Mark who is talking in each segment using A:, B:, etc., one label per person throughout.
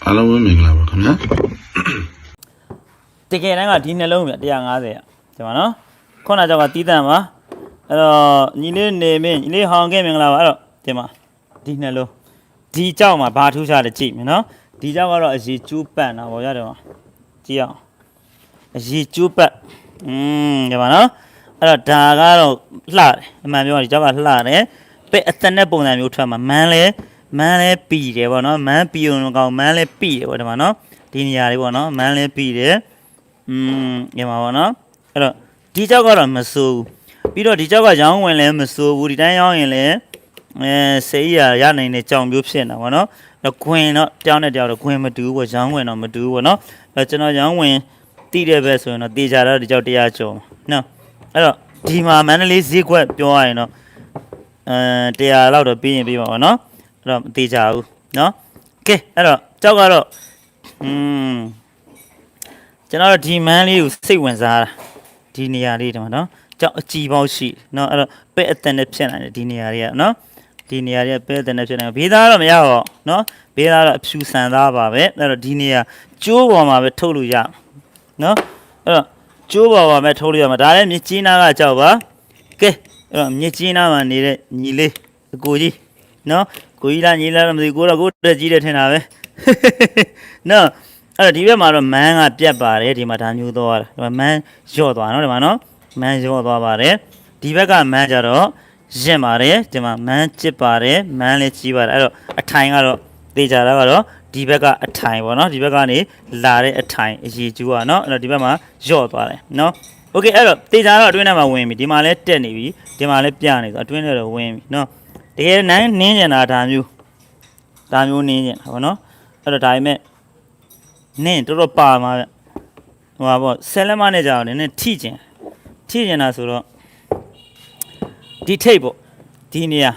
A: အားလုံးပဲမင်္ဂလာပါခင်ဗျာ
B: တကယ်တမ်းကဒီနှလုံးပြ150ဒီမှာနော်ခုနကကြောက်ကတီးတန့်ပါအဲ့တော့ညီလေးနေမင်းညီလေးဟောင်းခဲ့မင်္ဂလာပါအဲ့တော့ဒီမှာဒီနှလုံးဒီကြောက်မှာဘာထူးခြားလဲကြည့်မယ်နော်ဒီကြောက်ကတော့အရေးကျိုးပတ်တာပေါ့ရတယ်မှာကြည့်အောင်အရေးကျိုးပတ်ဒီမှာနော်အဲ့တော့ဒါကတော့လှတယ်အမှန်ပြောရင်ဒီကြောက်ကလှတယ်ပဲအသက်နဲ့ပုံစံမျိုးထွက်မှာမန်းလဲပီတယ်ပေါ့နော်မန်းပီုံကောင်မန်းလဲပီတယ်ပေါ့ဒီမှာနော်ဒီနေရာလေးပေါ့နော်မန်းလဲပီတယ်ဒီမှာပေါ့နော်အဲ့တော့ဒီကြောက်ကတော့မစိုးဘူးပြီးတော့ဒီကြောက်ကရောင်းဝင်လည်းမစိုးဘူးဒီတိုင်းရောင်းရင်လည်းစေးရနိုင်တဲ့ကြောင်မျိုးဖြစ်နေတာပေါ့နော်တော့ခွင်တော့တောင်းတဲ့တောက်တော့ခွင်မတူဘူးပေါ့ရောင်းဝင်တော့မတူဘူးပေါ့နော်အဲ့ကျွန်တော်ရောင်းဝင်တိတဲ့ဘက်ဆိုရင်တော့တေချာတော့ဒီကြောက်100ကျော်နော်အဲ့တော့ဒီမှာမန္တလေးဈေးကွက်ပြောရရင်တော့100လောက်တော့ပြီးရင်ပြီးပါပေါ့နော်အဲ့တော့မတေချာဘူးနော်ကဲအဲ့တော့ကြောက်ကတော့ကျွန်တော်တို့ဒီမန်းလေးကိုစိတ်ဝင်စားတာဒီနေရာလေးဒီမှာနော်ကြောက်အကြည်ပေါက်ရှိနော်အဲ့တော့ပဲ့အတန်နဲ့ဖြစ်နိုင်တယ်ဒီနေရာလေးကနော်ဒီနေရာလေးပဲ့အတန်နဲ့ဖြစ်နိုင်ဘေးသားတော့မရတော့နော်ဘေးသားတော့အဖြူဆန်သားပါပဲအဲ့တော့ဒီနေရာကျိုးပေါ်မှာပဲထုတ်လို့ရနော်အဲ့တော့ကျိုးပေါ်မှာပဲထုတ်လို့ရမှာဒါလည်းမြစ်ကြီးနားကကြောက်ပါကဲအဲ့တော့မြစ်ကြီးနားမှာနေတဲ့ညီလေးအကိုကြီးနော်ကိုကြီးလားညီလားမသိကိုတော့ကိုတက်ကြီးတယ်ထင်တာပဲနော်အဲ့တော့ဒီဘက်မှာတော့မန်းကပြတ်ပါတယ်ဒီမှာဒါမျိုးသွားတာဒီမှာမန်းလျော့သွားနော်ဒီမှာနော်မန်းလျော့သွားပါတယ်ဒီဘက်ကမန်းကြတော့ရင့်ပါတယ်ဒီမှာမန်းကျစ်ပါတယ်မန်းလည်းကြီးပါတယ်အဲ့တော့အထိုင်ကတော့တေချာတာကတော့ဒီဘက်ကအထိုင်ပေါ့နော်ဒီဘက်ကနေလာတဲ့အထိုင်အရေးကျူးอ่ะเนาะအဲ့တော့ဒီဘက်မှာလျော့သွားတယ်เนาะโอเคအဲ့တော့တေချာတော့အတွင်းထဲမှာဝင်ပြီဒီမှာလည်းတက်နေပြီဒီမှာလည်းပြနေဆိုအတွင်းထဲတော့ဝင်ပြီเนาะတကယ်နင်းကျင်တာဒါမျိုးနင်းကျင်တာပေါ့เนาะအဲ့တော့ဒါပေမဲ့နင်းတော်တော်ပါမှာဟိုပါပေါ့ဆယ်လက်မနဲ့ကြာတော့နင်းထိကျင်တာဆိုတော့ဒီထိတ်ပေါ့ဒီနေရာ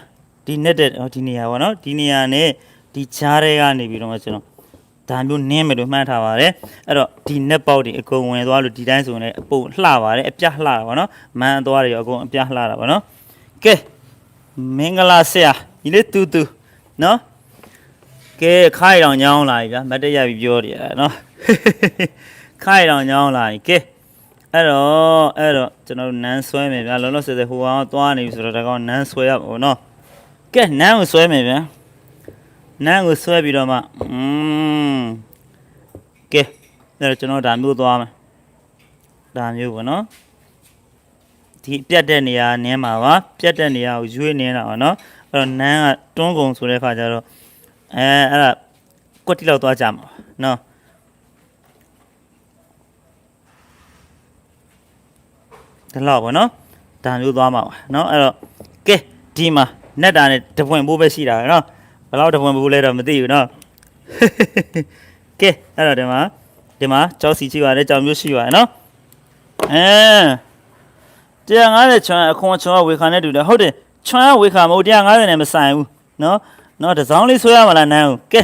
B: ဒီနဲ့တဲ့ဒီနေရာပေါ့နော်ဒီနေရာနဲ့ဒီချားတွေကနေပြီးတော့မှကျွန်တော်ဒါမျိုးနင်းမယ်လို့မှန်းထားပါတယ်အဲ့တော့ဒီnet ပေါက်တွေအကုန်ဝင်သွားလို့ဒီတိုင်းဆိုရင်လည်းအပုံလှပါတယ်အပြလှတာပေါ့နော်မန်းသွားတွေအကုန်အပြလှတာပေါ့နော်ကဲမင်္ဂလာဆရာဒီလေးတူနော်ကဲခိုင်တော်ညောင်းလာပြီဗျာမတ်တရပြီပြောတယ်နော်ခိုင်တော်ညောင်းလာပြီကဲအဲ့တော့ကျွန်တော်တို့နန်းဆွဲမယ်ဗျာလောလောဆယ်ဟိုကောင်သွားနေပြီဆိုတော့ဒါကောင်နန်းဆွဲရပါတော့ကဲနန်းကိုဆွဲမယ်ဗျာနန်းကိုဆွဲပြီးတော့မှကဲအဲ့တော့ကျွန်တော်ဒါမျိုးသွားမယ်ဒါမျိုးပေါ့နော်ဒီပြတ်တဲ့နေရာနင်းမှာပါပြတ်တဲ့နေရာကိုရွေးနေတာပါနော်အဲ့တော့နန်းကတွန်းကုံဆိုတဲ့ခါကျတော့အဲ့ဒါကွက်တိလောက်သွားကြမှာနော်ဒီလောက်ပေါ့နော်ဒါမျိုးသွားမှာပါနော်အဲ့တော့ကဲဒီမှာနက်တာနဲ့တပွင့်ပိုးပဲရှိတာပဲနော်ဘယ်လောက်တပွင့်ပိုးလဲတော့မသိဘူးနော်ကဲအဲ့တော့ဒီမှာကြောက်စီရှိပါတယ်ကြောင်မျိုးရှိပါတယ်နော်150ချွမ်းအခွန်ချွမ်းဝေခါနဲ့တူတယ်ဟုတ်တယ်ချွမ်းဝေခါမဟုတ်150နဲ့မဆိုင်ဘူးနော်တစ်စောင်းလေးဆွဲရမလားနန်းကိုကဲ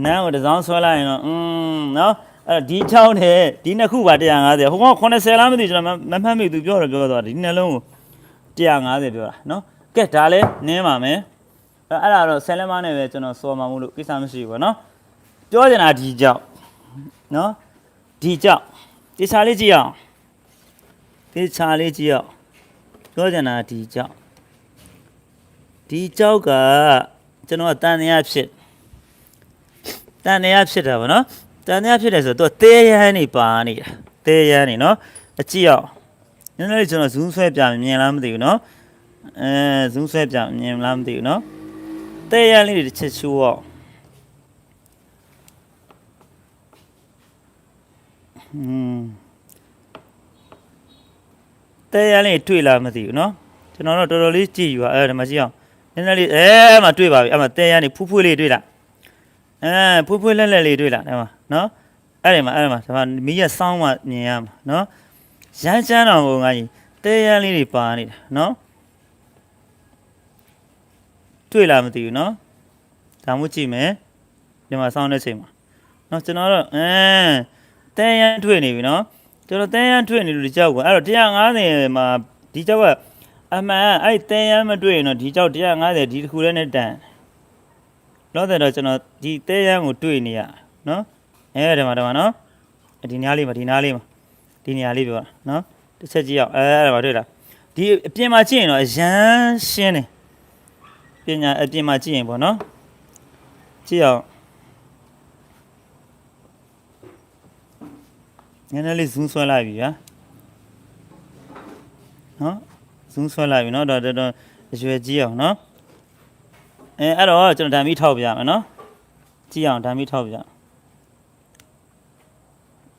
B: နန်းကိုတစ်စောင်းဆွဲလိုက်ရင်တော့နော်အဲ့ဒီချောင်းနဲ့ဒီနှစ်ခုပါ150ဟိုကောင်80လားမသိကျွန်တော်မမှတ်မိသူပြောသွားဒီနှလုံးကို150ပြောတာနော်ကဲဒါလည်းနင်းပါမယ်အဲ့ဒါတော့ဆယ်လက်မနဲ့ပဲကျွန်တော်စော်မှာမို့လို့ကိစ္စမရှိဘူးပေါ့နော်ပြောချင်တာဒီကြောက်နော်ဒီကြောက်တေချာလေးကြည့်အောင်ပြောချင်တာဒီကြောက်ကကျွန်တော်တန်တရားဖြစ်တာပေါ့နော်တန်တရားဖြစ်တယ်ဆိုတော့သူကသေးရမ်းနေပါနေတာသေးရမ်းနေနော်အကြည့်အောင်နည်းနည်းကျွန်တော်ဇူးဆွဲပြမြင်လားမသိဘူးနော်ဇူးဆွဲပြမြင်လားမသိဘူးနော်သေးရမ်းလေးတွေတစ်ချက်ချိုးအောင်သေးရမ်းလေးတွေ့လားမသိဘူးနော်ကျွန်တော်တော့တော်တော်လေးကြည့်ယူပါဒီမှာကြည့်အောင်နည်းနည်းလေးမှတွေ့ပါပြီအဲ့မှာသေးရမ်းလေးဖူးဖွေးလေးတွေ့လားဖွေးဖွေးလက်လေးတွေ့လားအဲ့မှာနော်အဲ့ဒီမှာဒါမှမီးရစောင်းမှမြင်ရမှာနော်ရမ်းချမ်းတော်ဘုံကကြီးတဲရမ်းလေးတွေပါနေတာနော်တွေ့လားမသိဘူးနော်ဒါမှကြည့်မယ်ဒီမှာစောင်းတဲ့ချိန်မှာနော်ကျွန်တော်တော့တဲရမ်းတွေ့နေပြီနော်ကျွန်တော်တဲရမ်းတွေ့နေလို့ဒီကြောက်ကအဲ့တော့150မှာဒီကြောက်ကအမှန်အဲ့တဲရမ်းမတွေ့ရင်တော့ဒီကြောက်150ဒီတစ်ခုလည်းနဲ့တန်လောတဲ့တော့ကျွန်တော်ဒီတဲရမ်းကိုတွေ့နေရ နော်အဲဒီမှာနော်ဒီနေရာလေးမှာဒီနေရာလေးပြောတာနော်တစ်ချက်ကြည့်အောင်အဲ့ဒါပါတွေ့လားဒီအပြင်မှာကြည့်ရင်တော့အရန်ရှင်းတယ်ပညာအပြင်မှာကြည့်ရင်ပေါ့နော်ကြည့်အောင်နည်းနည်းလေး zoom ဆွဲလိုက်ပြီဗျာနော် zoom ဆွဲလိုက်ပြီနော်တော့အရွယ်ကြည့်အောင်နော်အဲ့တော့ကျွန်တော်ဓာတ်မီထောက်ပြမယ်နော်ကြည့်အောင်ဓာတ်မီထောက်ပြ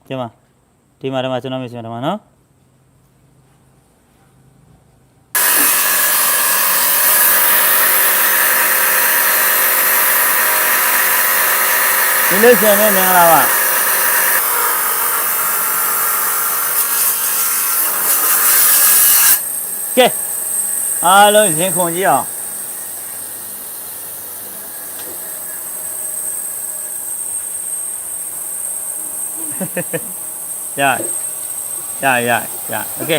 B: ဒီမှာကျွန်တော်မြင်ဒီမှာနော်ဒီလိုဆင်နေမင်္ဂလာပါကဲအားလုံးရင်ခုန်ကြည့်အောင်ရโอเค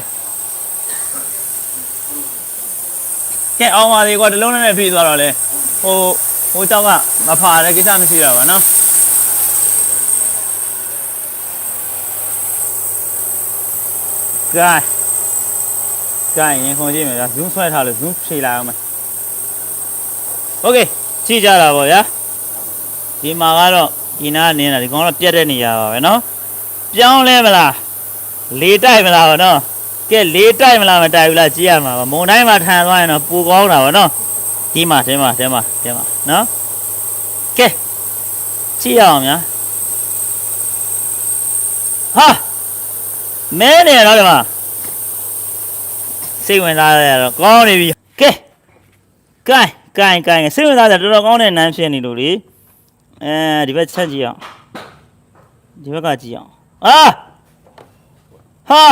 B: ကဲအောင်ပါလေကွာတလုံးနဲ့ဖြည့်သွားတော့လေဟိုเจ้าကမဖာတဲ့ကိစ္စမရှိတော့ပါနော်ကဲရင်ခုန်ကြည့်မယ်ဗျာ zoom ဆွဲထားလို့ zoom ဖြည့်လိုက်အောင်မယ်โอเคကြည့်ကြတာပေါ့ဗျာဒီမှာကတော့ဒီနားနေတာဒီကောင်တော့ပြတ်တဲ့နေရာပါပဲနော်ပြောင်းလဲမလားလေတိုက်မလားဗောနော်ကဲလေတိုက်မလားမတိုက်ဘူးလားကြည့်ရမှာပါမုံတိုင်းမှာထန်သွားရင်တော့ပူကောင်းတာဗောနော်ဒီမှာနော်ကဲကြည့်ရအောင်ဗျာဟာမဲနေတော့ဒီမှာစိတ်ဝင်စားရတော့ကောင်းနေပြီကဲစိတ်ဝင်စားတယ်တော်တော်ကောင်းတဲ့နန်းဖြစ်နေလို့လေဒီဘက်ချက်ကြည့်အောင်ဒီဘက်ကကြည့်အောင်ဟာ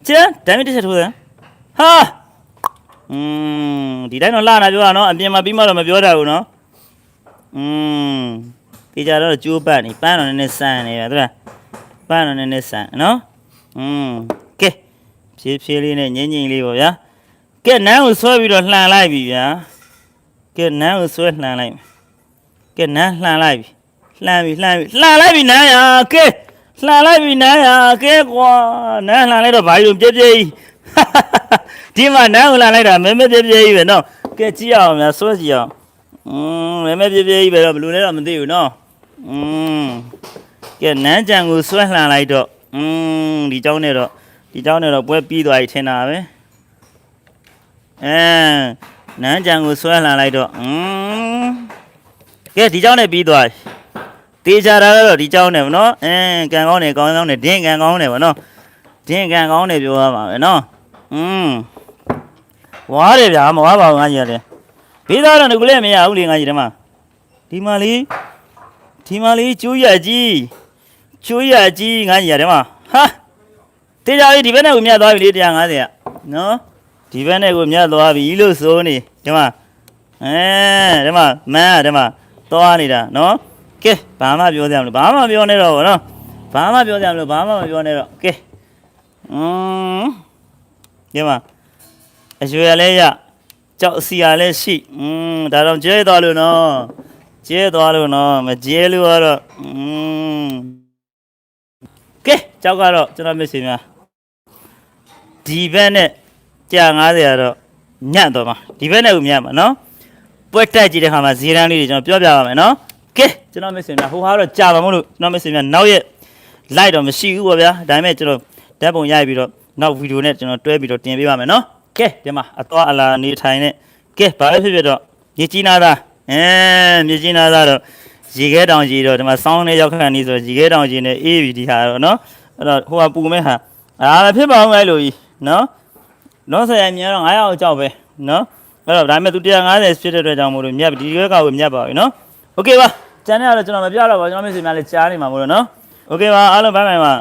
B: ကျန်ဓာတ်မီတစ်ချက်ထိုးစမ်းဟာဒီတိုင်းတော့လာနာပြောတာနော်အပြင်မှာပြီးမှတော့မပြောတတ်ဘူးနော်ဒီကြတော့ကျိုးပတ်နေပန်းတော့နည်းနည်းဆန်နေပါသူလားပန်းတော့နည်းနည်းဆန်နော်ကဲဖြည်းလေးနဲ့ငိမ့်လေးပေါ့ဗျာကဲနန်းကိုဆွဲပြီးတော့လှန်လိုက်ပြီဗျာကဲနန်းကိုဆွဲလှန်လိုက်ကဲနန်းလှန်လိုက်ပြီလှန်လိုက်ပြီနန်းရကဲလှန်လိုက်ပြီနန်းရကဲကွာနန်းလှန်လိုက်တော့ဘာလို့ပြည့်ဒီမှာနန်းကိုလှန်လိုက်တာမဲပြည့်ကြီးပဲနော်ကဲကြည့်အောင်များဆွဲကြည့်အောင်မဲပြည့်ကြီးပဲတော့ဘယ်လိုလဲတော့မသိဘူးနော်ကဲနန်းကြံကိုဆွဲလှန်လိုက်တော့ဒီเจ้าနဲ့တော့ပွဲပြီးသွားပြီထင်တာပဲနန်းကြံကိုဆွဲလှန်လိုက်တော့ကဲဒီเจ้าနဲ့ပြီးသွားပြီတေးကြတာတော့ဒီเจ้าနဲ့ဗောနော်ကန်ကောင်းတယ်ဒင်းကန်ကောင်းတယ်ဗောနော်ဒင်းကန်ကောင်းတယ်ပြောရမှာပဲနော်ဝါတယ်ဗျာမဝါပါဘူးငါကြီးရတယ်ဘေးသားတော့ငါလည်းမရဘူးလေငါကြီးတမဒီမှာလေးကျိုးရကြီးငါကြီးရတယ်မဟာတေးကြပြီဒီဘက်နဲ့ကိုမြတ်သွားပြီလေ150ကနော်ဒီဘက်နဲ့ကိုမြတ်သွားပြီလို့ဆိုနေဒီမှာဒီမှာသွားနေတာနော်ကဲဘာမှပြောစရာမလိုဘာမှပြောနေတော့ဗောနော်ဘာမှပြောနေတော့ကဲဒီမှာအရွယ်လည်းရကြောက်အစီရလည်းရှိဒါတော့ကျဲသွားလို့နော်မကျဲလို့ကတော့ကဲကြောက်ကတော့ကျွန်တော်မျက်စိများဒီဘက်နဲ့ကြာ90ကတော့ညံ့တော့မှာဒီဘက်နဲ့ကိုညံ့မှာနော်ပွဲတက်ကြည့်တဲ့ခါမှာဇီရန်လေးတွေကျွန်တော်ပြောပြပါမယ်နော်ကဲကျွန်တော်မျက်စိများဟိုဟာတော့ကြာပါမို့လို့ကျွန်တော်မျက်စိများနောက်ရက်လိုက်တော့မရှိဘူးပေါ့ဗျာဒါပေမဲ့ကျွန်တော်ဓာတ်ပုံရိုက်ပြီးတော့နောက်ဗီဒီယိုနဲ့ကျွန်တော်တွဲပြီးတော့တင်ပေးပါမယ်နော်ကဲဒီမှာအသွားအလာနေထိုင်နဲ့ကဲဘာပဲဖြစ်တော့မြေကြီးနာသားတော့ရေခဲတောင်ကြီးတော့ဒီမှာစောင်းနေရောက်ခန့်နေဆိုရေခဲတောင်ကြီးနဲ့အေးပြီဒီဟာတော့နော်အဲ့တော့ဟိုကပူမဲ့ဟာမဖြစ်ပါဘူးအဲ့လိုကြီးနော်ဆရာမြန်တော့900ကြောက်ပဲနော်အဲ့တော့ဒါပေမဲ့သူ150ဖြစ်တဲ့အတွက်ကြောင့်မို့လို့မြတ်ဒီရွက်ကကိုမြတ်ပါပြီနော်โอเคပါကျန်တဲ့ကတော့ကျွန်တော်မပြတော့ပါကျွန်တော်မျက်စိများလေးကြားနေမှာမို့လို့နော်โอเคပါအားလုံးဘိုင်ပါ